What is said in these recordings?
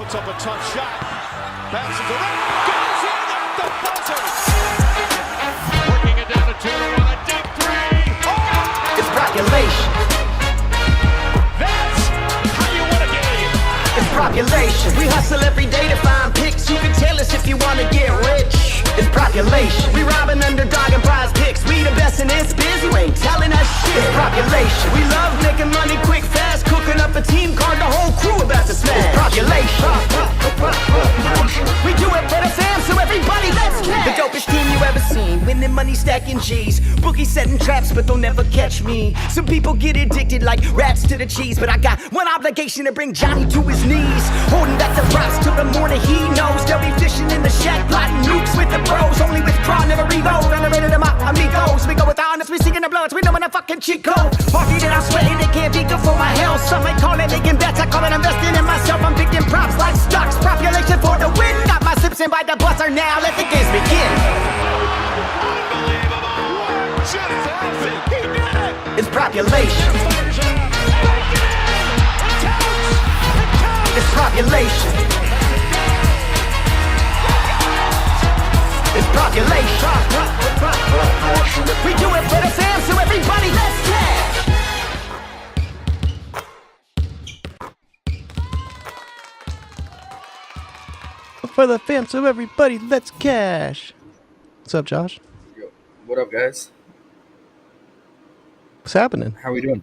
puts up a tough shot. Bounces around, goes in at the buzzer. Working it down to 2-1, a deep three. Oh! It's population. That's how you win a game. It's population. We hustle every day to find picks. You can tell us if you want to get rich. It's population. We robbing Underdog and PrizePicks. We the best in this biz. You ain't telling us shit. It's population. We love making money quick, fast. Cooking up a team card. The whole crew about to smash. It's population. We do it for the fam, so everybody let's cash. The dopest team you ever seen. Winning money, stacking G's. Boogie setting traps, but they'll never catch me. Some people get addicted like rats to the cheese, but I got one obligation to bring Johnny to his knees. Holding back the props till the morning he knows. They'll be fishing in the shack, plotting nukes with the bros. Only with craw, never reload. Underrated them out, amigos. We go with the honest, we singing the bloods. We know when that fucking cheat code. Party that I'm sweating, it can't be good for my health. Some may call it making bets, I call it investing in myself. I'm picking props like stocks, population for the win. Got my sips in by the buzzer now, let the games begin. Unbelievable. Just happened. He did it. It's population. It's population. It's population. We do it for the fam, so everybody let's cash. For the fam, so everybody let's cash. What's up, Josh? Yo, what up, guys? What's happening? How are we doing?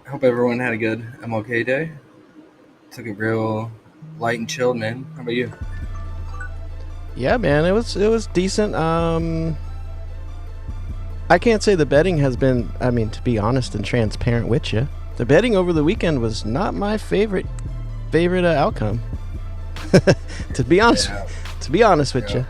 I hope everyone had a good MLK day. Took it real light and chilled, man. How about you? Yeah, man, it was decent. I can't say the betting has been, I mean, to be honest and transparent with you, the betting over the weekend was not my favorite outcome. to be honest with you.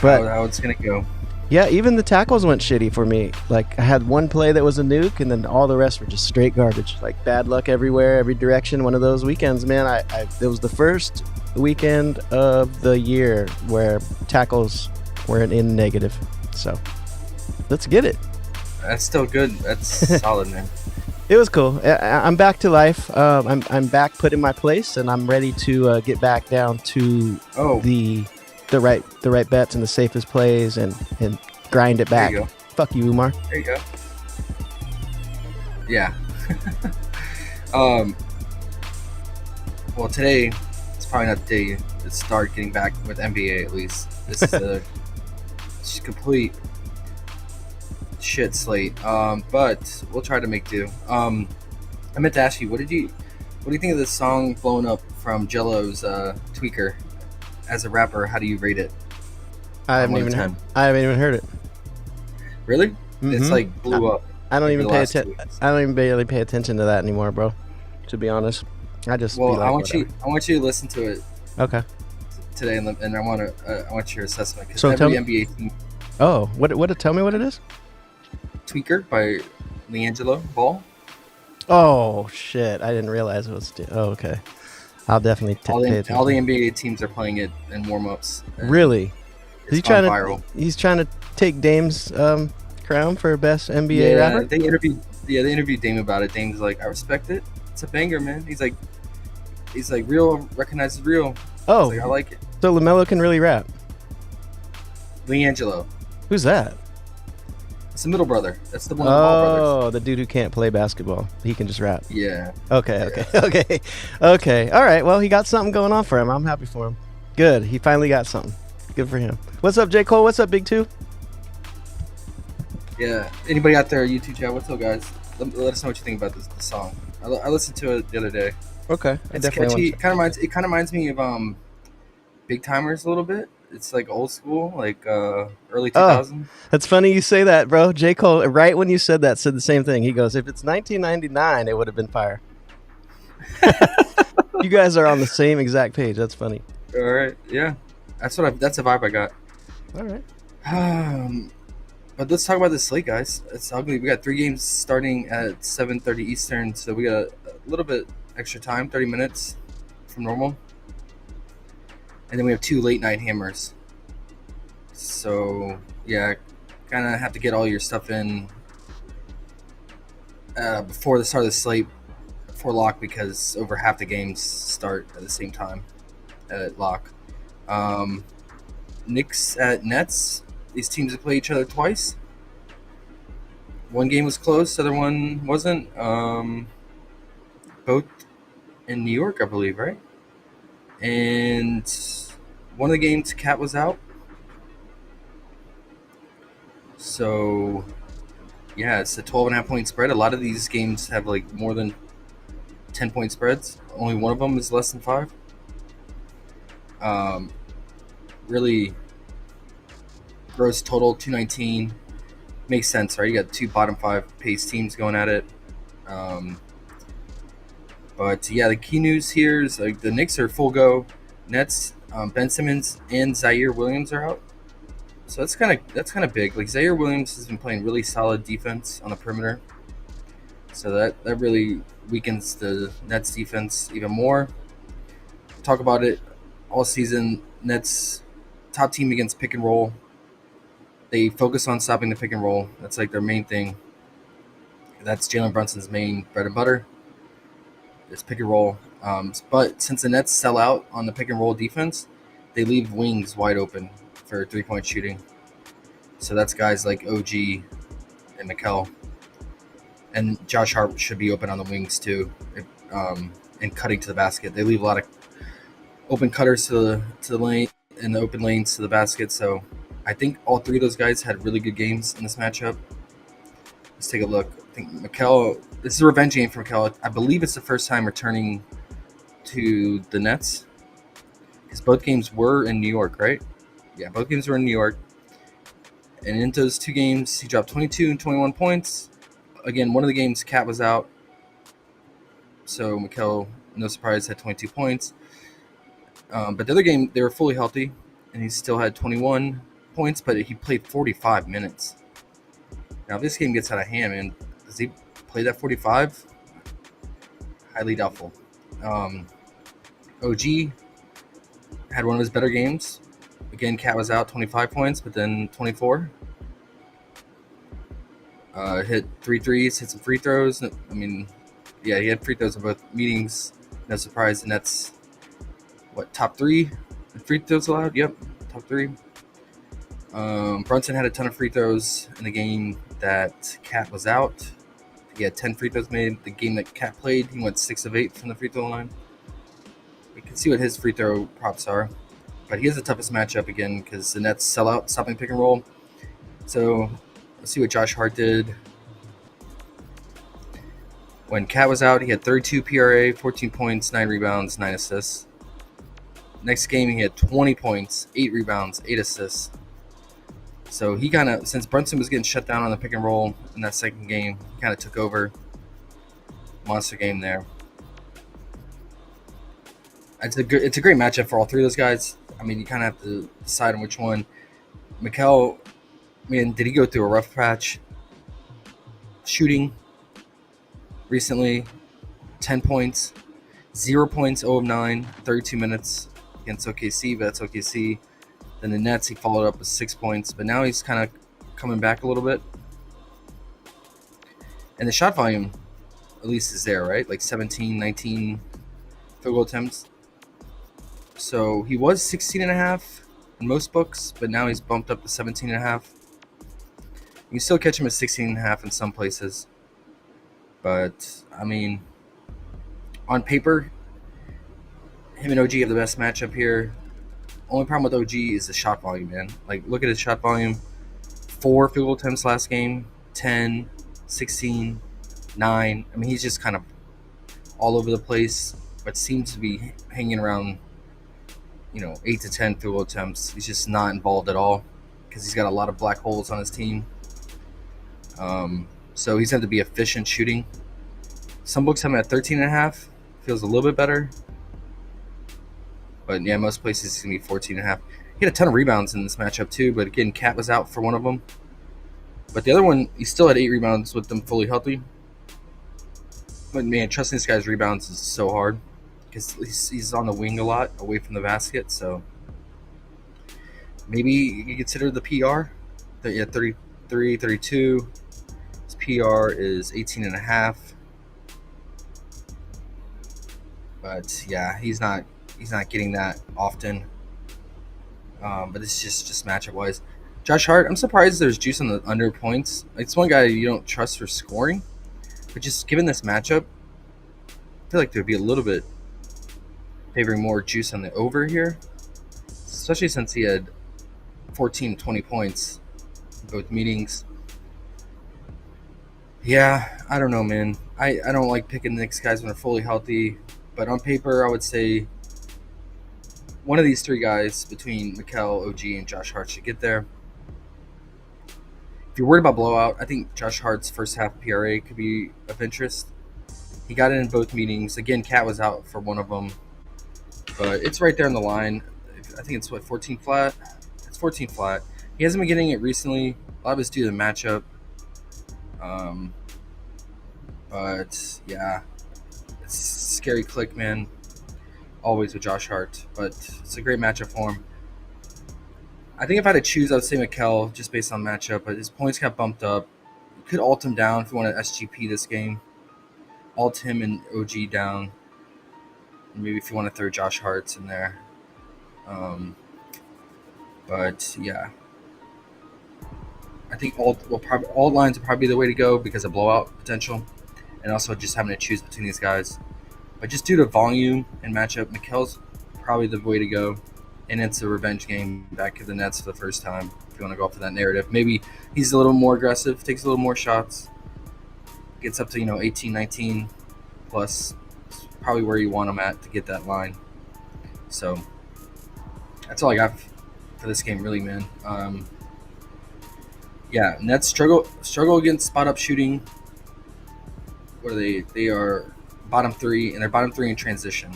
But how it's gonna go? yeah, even the tackles went shitty for me. Like, I had one play that was a nuke, and then all the rest were just straight garbage. Like, bad luck everywhere, every direction. One of those weekends, man. It was the first weekend of the year where tackles weren't in negative. So, let's get it. That's still good. That's solid, man. It was cool. I'm back to life. I'm back put in my place, and I'm ready to get back down to the right bets and the safest plays and grind it back. There you go. Fuck you, Umar. There you go. Yeah. Well, today it's probably not the day to start getting back with NBA. At least this is a complete shit slate. But we'll try to make do. I meant to ask you, what do you think of this song blowing up from Jello's Tweaker? As a rapper, how do you rate it? I haven't even heard it. Really? Mm-hmm. It's like blew up. I don't even the pay last 2 attention. weeks. I don't even barely pay attention to that anymore, bro. To be honest, I just be like, I want whatever. you to listen to it Okay. today, and I want your assessment. Because So every tell me- NBA team, Oh, what? Tell me what it is. Tweaker by LiAngelo Ball. Oh shit! I didn't realize it was. Oh, okay. I'll definitely All pay the attention. NBA teams are playing it in warm-ups. and Really? It's He's trying viral. He's trying to take Dame's crown for best NBA rapper. They interviewed Dame about it. Dame's like, I respect it. It's a banger, man. He's like real recognizes real. Oh, Like, I like it. so LaMelo can really rap. LiAngelo. Who's that? It's the middle brother. That's the one of the Ball brothers. Oh, the dude who can't play basketball. He can just rap. Yeah. Okay. All right. Well, he got something going on for him. I'm happy for him. Good. He finally got something. Good for him. What's up, J. Cole? What's up, Big Two? Yeah. Anybody out there, YouTube chat? What's up, guys? Let us know what you think about this song. I listened to it the other day. Okay. It's catchy. It kind of reminds me of Big Timers a little bit. It's like old school, like early 2000s. That's funny you say that, bro. J. Cole, right when you said that, said the same thing. He goes, if it's 1999, it would have been fire. You guys are on the same exact page. That's funny. All right. Yeah. That's the vibe I got. All right. But let's talk about this slate, guys. It's ugly. We got 3 games starting at 7:30 Eastern, so we got a little bit extra time, 30 minutes from normal. And then we have 2 late night hammers. So, yeah, kind of have to get all your stuff in before the start of the slate for lock because over half the games start at the same time at lock. Knicks at Nets. These teams have played each other twice. One game was close, the other one wasn't. Both in New York, I believe, right? And one of the games, Cat was out. So, yeah, it's a 12.5 point spread. A lot of these games have like more than 10 point spreads. Only one of them is less than 5. Really, gross total 219. Makes sense, right? You got 2 bottom 5 pace teams going at it. But yeah, the key news here is like the Knicks are full go. Nets, Ben Simmons and Zaire Williams are out. So that's kind of big. Like Zaire Williams has been playing really solid defense on the perimeter. So that really weakens the Nets defense even more. Talk about it all season. Nets top team against pick and roll. They focus on stopping the pick and roll. That's like their main thing. That's Jalen Brunson's main bread and butter. It's pick and roll. But since the Nets sell out on the pick and roll defense, they leave wings wide open for 3-point shooting. So that's guys like OG and Mikel. And Josh Hart should be open on the wings too, and cutting to the basket. They leave a lot of open cutters to the lane and the open lanes to the basket. So I think all 3 of those guys had really good games in this matchup. Let's take a look. I think Mikel, this is a revenge game for Mikel. I believe it's the first time returning to the Nets because both games were in New York, right? Yeah, both games were in New York. And in those 2 games, he dropped 22 and 21 points. Again, one of the games, Cat was out. So Mikel, no surprise, had 22 points. But the other game, they were fully healthy, and he still had 21 points, but he played 45 minutes. Now, if this game gets out of hand, man, does he play that 45? Highly doubtful. OG had one of his better games. Again, Cat was out, 25 points, but then 24. Hit 3 threes, hit some free throws. I mean, yeah, he had free throws in both meetings. No surprise, and that's, top 3 free throws allowed? Yep, top 3. Brunson had a ton of free throws in the game that Cat was out. He had 10 free throws made. The game that Cat played, he went 6 of 8 from the free throw line. You can see what his free throw props are. But he has the toughest matchup again because the Nets sell out, stopping pick and roll. So let's see what Josh Hart did. When Cat was out, he had 32 PRA, 14 points, 9 rebounds, 9 assists. Next game, he had 20 points, 8 rebounds, 8 assists. So he kind of, since Brunson was getting shut down on the pick and roll in that second game, he kind of took over. Monster game there. It's a great matchup for all 3 of those guys. I mean, you kind of have to decide on which one. Mikel, man, did he go through a rough patch? Shooting recently, 10 points, 0 points, 0 of 9, 32 minutes against OKC, but that's OKC. Then the Nets, he followed up with 6 points, but now he's kind of coming back a little bit. And the shot volume, at least, is there, right? Like 17, 19 field goal attempts. So he was 16.5 in most books, but now he's bumped up to 17.5. You can still catch him at 16.5 in some places. But, I mean, on paper, him and OG have the best matchup here. Only problem with OG is the shot volume, man. Like, look at his shot volume. 4 field goal attempts last game, 10, 16, 9. I mean, he's just kind of all over the place, but seems to be hanging around, 8 to 10 field goal attempts. He's just not involved at all because he's got a lot of black holes on his team. So he's had to be efficient shooting. Some books have him at 13.5. Feels a little bit better. But yeah, most places he's going to be 14.5. He had a ton of rebounds in this matchup too, but again, Cat was out for one of them. But the other one, he still had 8 rebounds with them fully healthy. But man, trusting this guy's rebounds is so hard because he's on the wing a lot, away from the basket. So maybe you consider the PR. Yeah, 33, 32. His PR is 18.5. But yeah, he's not getting that often. But it's just matchup wise. Josh Hart, I'm surprised there's juice on the under points. It's one guy you don't trust for scoring, but just given this matchup, I feel like there'd be a little bit favoring more juice on the over here, especially since he had 14, 20 points in both meetings. Yeah, I don't know, man. I don't like picking the Knicks guys when they're fully healthy, but on paper, I would say one of these three guys between Mikal, OG, and Josh Hart should get there. If you're worried about blowout, I think Josh Hart's first half PRA could be of interest. He got it in both meetings. Again, Cat was out for one of them, but it's right there on the line. I think it's 14 flat. It's 14 flat. He hasn't been getting it recently. A lot of it's due to the matchup. But yeah, it's a scary click, man. Always with Josh Hart, but it's a great matchup for him. I think if I had to choose, I would say Mikal, just based on matchup, but his points got bumped up. You could alt him down if you want to SGP this game. Alt him and OG down. Maybe if you want to throw Josh Hart's in there. But yeah, I think alt lines would probably be the way to go because of blowout potential, and also just having to choose between these guys. But just due to volume and matchup, Mikal's probably the way to go. And it's a revenge game back at the Nets for the first time. If you want to go off to that narrative, maybe he's a little more aggressive, takes a little more shots, gets up to 18, 19 plus. It's probably where you want him at to get that line. So that's all I got for this game, really, man. Yeah, Nets struggle against spot up shooting. What are they? They are bottom three, and they're bottom three in transition.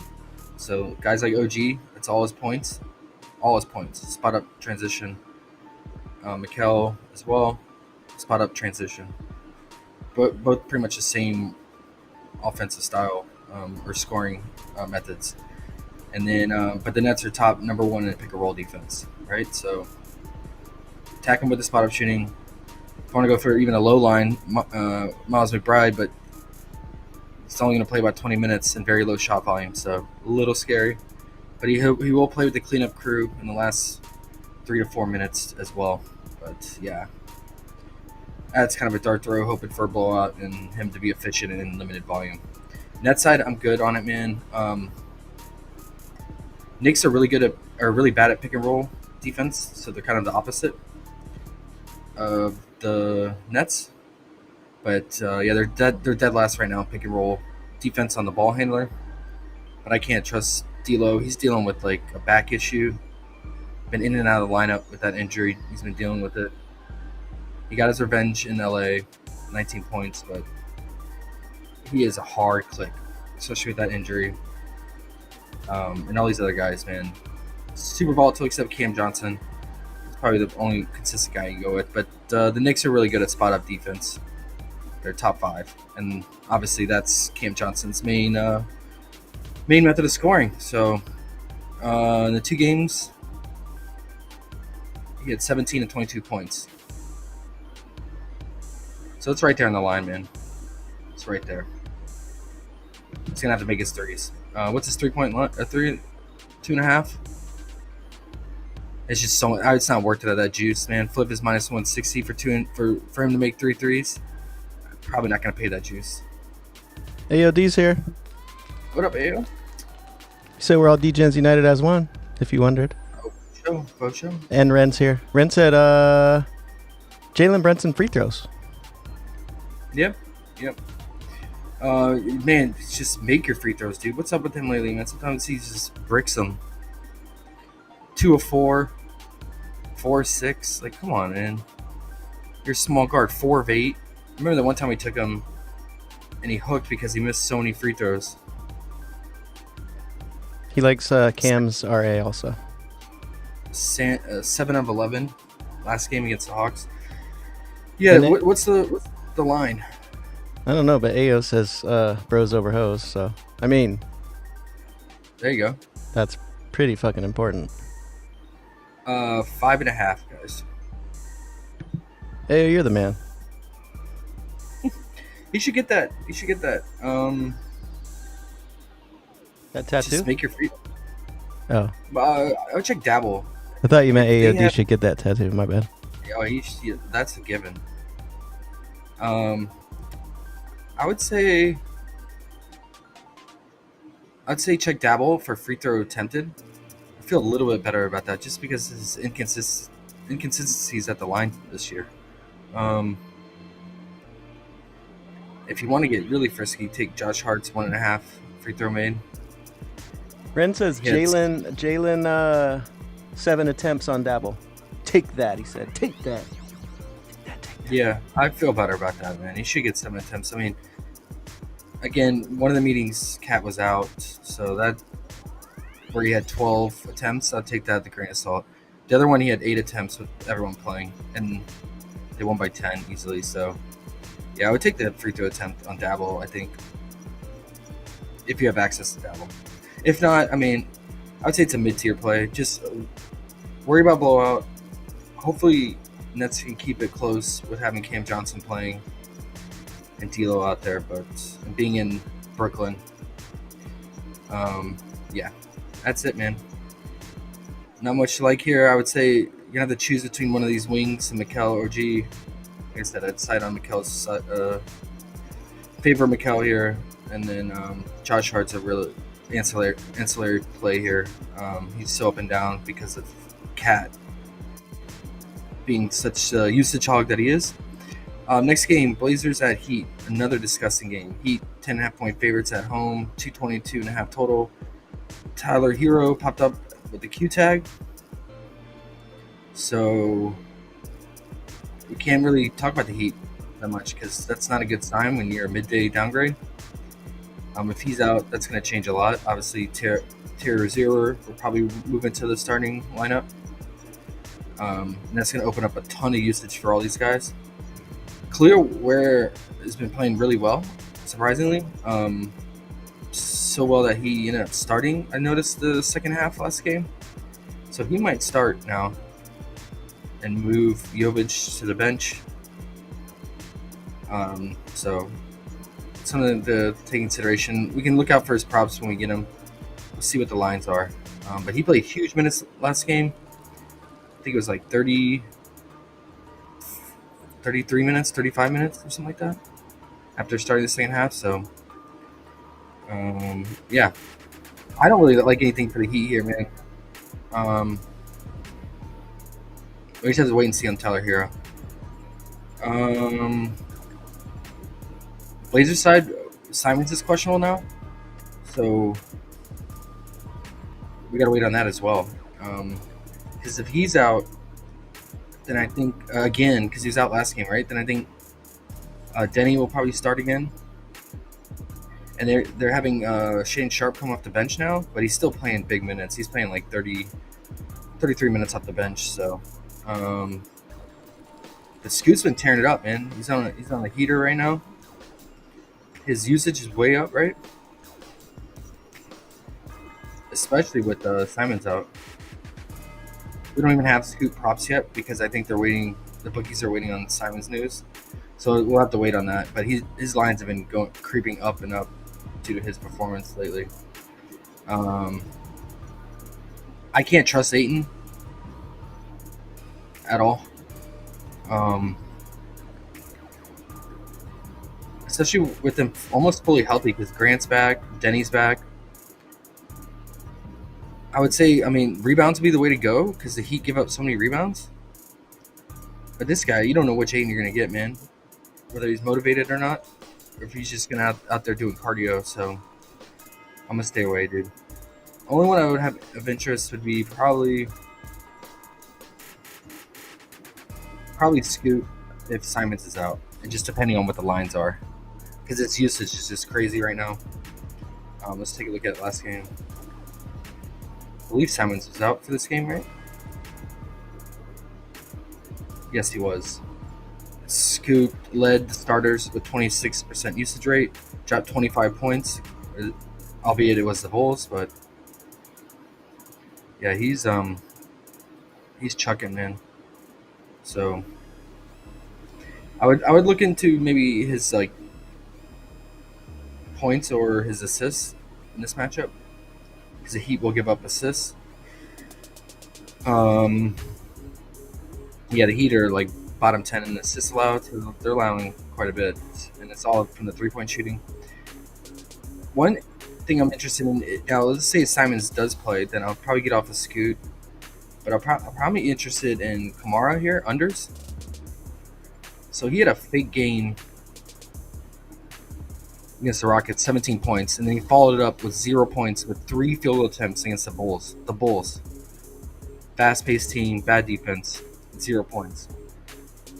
So guys like OG, that's all his points. Spot up transition. Mikal as well, spot up transition. But both pretty much the same offensive style or scoring methods. And then, but the Nets are top number one in pick and roll defense, right? So attack them with the spot up shooting. If you want to go for even a low line, Miles McBride, but it's only going to play about 20 minutes and very low shot volume, so a little scary. But he will play with the cleanup crew in the last 3 to 4 minutes as well. But yeah, that's kind of a dart throw, hoping for a blowout and him to be efficient in limited volume. Net side, I'm good on it, man. Knicks are really bad at pick and roll defense, so they're kind of the opposite of the Nets. But yeah, they're dead last right now in pick and roll defense on the ball handler. But I can't trust D'Lo. He's dealing with like a back issue. Been in and out of the lineup with that injury. He's been dealing with it. He got his revenge in LA, 19 points, but he is a hard click, especially with that injury. And all these other guys, man. Super volatile except Cam Johnson. He's probably the only consistent guy you can go with. But the Knicks are really good at spot up defense. They're top 5. And obviously that's Cam Johnson's main method of scoring. So in the 2 games, he had 17 and 22 points. So it's right there on the line, man. It's right there. He's going to have to make his threes. What's his 3-point line? 2.5? It's just so it's not worth it at that juice, man. Fliff is minus 160 for him to make 3 threes. Probably not going to pay that juice. AOD's here. What up, AO? So we're all D-Gens United as one, if you wondered. Show. And Ren's here. Ren said Jalen Brunson free throws. Yep. Man, just make your free throws, dude. What's up with him lately, man? Sometimes he just bricks them. 2 of 4, 4 of 6. Like, come on, man. You're a small guard. 4 of 8. Remember the one time we took him and he hooked because he missed so many free throws. He likes Cam's RA also. 7 of 11 last game against the Hawks. Yeah, what's the line? I don't know, but AO says bros over hoes, so I mean, there you go. That's pretty fucking important. 5.5, guys. AO, you're the man. He should get that. That tattoo? Just make your free. Oh, I would check Dabble. I thought you meant They AOD have- should get that tattoo. My bad. Oh, that's a given. I would say check Dabble for free throw attempted. I feel a little bit better about that just because his inconsistencies at the line this year. If you want to get really frisky, take Josh Hart's 1.5 free throw made. Ren says Yeah, it's- Jalen 7 attempts on Dabble. Take that, he said. Take that. Yeah, I feel better about that, man. He should get 7 attempts. I mean, again, one of the meetings, Cat was out, so that where he had 12 attempts, I'll take that with a grain of salt. The other one, he had 8 attempts with everyone playing, and they won by 10 easily. So, yeah, I would take the free throw attempt on Dabble, I think, if you have access to Dabble. If not, I mean, I would say it's a mid-tier play. Just worry about blowout. Hopefully, Nets can keep it close with having Cam Johnson playing and D'Lo out there, but being in Brooklyn, yeah, that's it, man. Not much to like here. I would say you're gonna have to choose between one of these wings and Mikal or G. Like I said, I'd side on Mikal's favor Mikal here, and then Josh Hart's a real ancillary play here. He's so up and down because of Cat being such a usage hog that he is. Next game, Blazers at Heat. Another disgusting game. Heat 10.5 point favorites at home, 222.5 total. Tyler Hero popped up with the Q tag. So we can't really talk about the Heat that much because that's not a good sign when you're a midday downgrade. If he's out, that's going to change a lot. Obviously, Tier 0 will probably move into the starting lineup. And that's going to open up a ton of usage for all these guys. Clearware has been playing really well, surprisingly. So well that he ended up starting, I noticed, the second half last game. So he might start now and move Jovic to the bench. So something to take consideration. We can look out for his props when we get him. We'll see what the lines are. But he played huge minutes last game. I think it was like 33 minutes, 35 minutes, or something like that, after starting the second half. So, yeah. I don't really like anything for the Heat here, man. We just have to wait and see on Tyler Hero. Blazers side, Simons is questionable now. So, we got to wait on that as well. Because if he's out, then I think, again, because he was out last game, right? Then I think Denny will probably start again. And they're having Shane Sharp come off the bench now, but he's still playing big minutes. He's playing like 33 minutes off the bench. So the Scoot's been tearing it up, man. He's on a heater right now. His usage is way up, right? Especially with Simons out. We don't even have Scoot props yet because I think they're waiting. The bookies are waiting on Simons news, so we'll have to wait on that. But his lines have been creeping up and up due to his performance lately. I can't trust Ayton at all, especially with him almost fully healthy because Grant's back, Denny's back. I would say, rebounds would be the way to go because the Heat give up so many rebounds. But this guy, you don't know which Aiden you're going to get, man. Whether he's motivated or not, or if he's just going to out there doing cardio. So I'm going to stay away, dude. Only one I would have of interest would be probably Scoot if Simons is out. And just depending on what the lines are. Because its usage is just crazy right now. Let's take a look at last game. I believe Simons was out for this game, right? Yes, he was. Scoot led the starters with 26% usage rate, dropped 25 points, albeit it was the Bulls, but yeah, he's chucking, man. So I would look into maybe his points or his assists in this matchup. because the Heat will give up assists. Yeah, the Heat are like bottom 10 in assists allowed. So they're allowing quite a bit, and it's all from the 3-point shooting. One thing I'm interested in now, let's say Simons does play, then I'll probably get off the Scoot, but I'll probably be interested in Kamara here, unders. So he had a fake game against the Rockets, 17 points, and then he followed it up with 0 points with 3 field goal attempts against the Bulls. The Bulls, fast-paced team, bad defense, 0 points.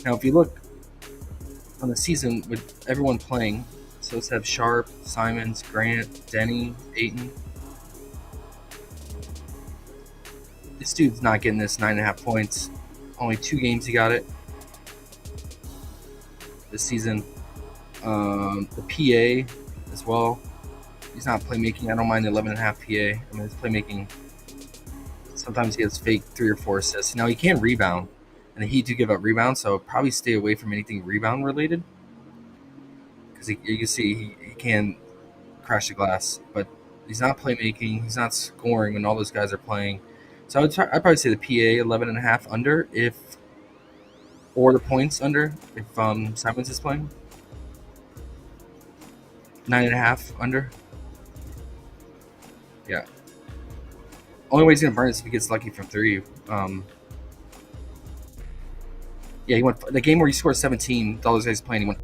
Now, if you look on the season with everyone playing, so let's have Sharp, Simons, Grant, Denny, Ayton. This dude's not getting this 9.5 points. Only 2 games he got it this season. The PA as well. He's not playmaking. I don't mind the 11.5 PA. I mean, his playmaking. Sometimes he has fake 3 or 4 assists. Now he can rebound, and the Heat do give up rebounds, so probably stay away from anything rebound related. Because you can see he can crash the glass, but he's not playmaking. He's not scoring when all those guys are playing. So I'd probably say the PA 11.5 under or the points under if Simons is playing. 9.5 under. Yeah. Only way he's gonna burn is if he gets lucky from 3. Yeah, he went the game where he scored 17. All those guys playing, he went